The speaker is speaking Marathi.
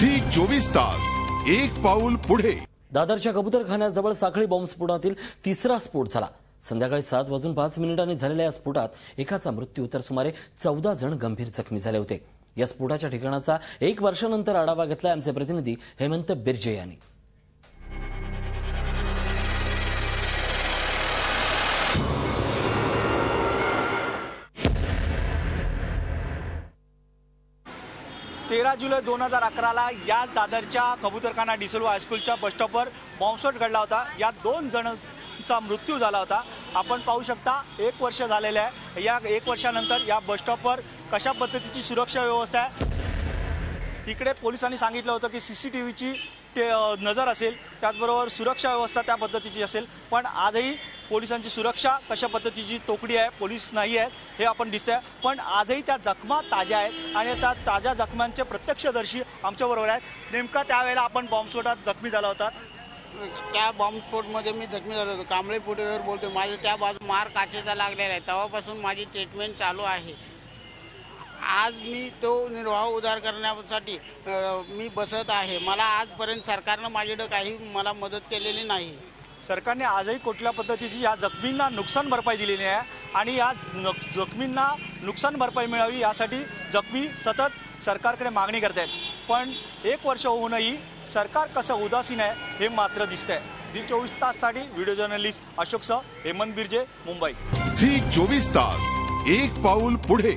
झी 24 तास एक पाऊल पुढे। दादरच्या कबूतरखान्याजवळ साखळी बॉम्बस्फोटातील तिसरा स्फोट झाला। संध्याकाळी 7:05 झालेल्या या स्फोटात एकाचा मृत्यू तर सुमारे 14 जण गंभीर जखमी झाले होते। या स्फोटाच्या ठिकाणाचा 1 वर्षानंतर आढावा घेतला आमचे प्रतिनिधी हेमंत बिर्जे यांनी। तेरा जुलै 2011ला याच दादरच्या कबूतरखाना डिसोल्वा हायस्कूलच्या बसस्टॉपवर बॉम्बस्फोट घडला होता। या 2 जणांचा मृत्यू झाला होता। आपण पाहू शकता 1 वर्ष झालेले आहे। या 1 वर्षानंतर या बसस्टॉपवर कशा पद्धतीची सुरक्षा व्यवस्था आहे। इकडे पोलिसांनी सांगितलं होतं की सीसीटीव्हीची नजर असेल, त्याचबरोबर सुरक्षा व्यवस्था त्या पद्धतीची असेल, पण आजही पोलिसांची सुरक्षा कशा पद्धतीची तोकडी आहे, पोलीस नाही आहेत हे आपण दिसतंय। पण आजही त्या जखमा ताज्या आहेत आणि त्या ताज्या जखमांचे प्रत्यक्षदर्शी आमच्याबरोबर आहेत। नेमका त्यावेळेला आपण बॉम्बस्फोटात जखमी झाला होता। त्या बॉम्बस्फोटमध्ये मी जखमी झालो होतो। कांबळे फुटेवर बोलतो। माझे त्या बाजू मार काचेचा लागलेला आहे। तेव्हापासून माझी ट्रीटमेंट चालू आहे। आज मी तो निर्वाह उधार करण्यासाठी मी बसत आहे। मला आजपर्यंत सरकारनं माझ्याकडे काही मला मदत केलेली नाही। सरकारने आजही कुठल्या पद्धतीची या जखमींना नुकसान भरपाई दिलेली आहे आणि या जखमींना नुकसान भरपाई मिळावी यासाठी जखमी सतत सरकारकडे मागणी करत आहेत। पण 1 वर्ष होऊनही सरकार कसं उदासीन आहे हे मात्र दिसतंय। झी 24 ताससाठी व्हिडिओ जर्नलिस्ट अशोकसह हेमंत बिर्जे, मुंबई। झी 24 तास एक पाऊल पुढे।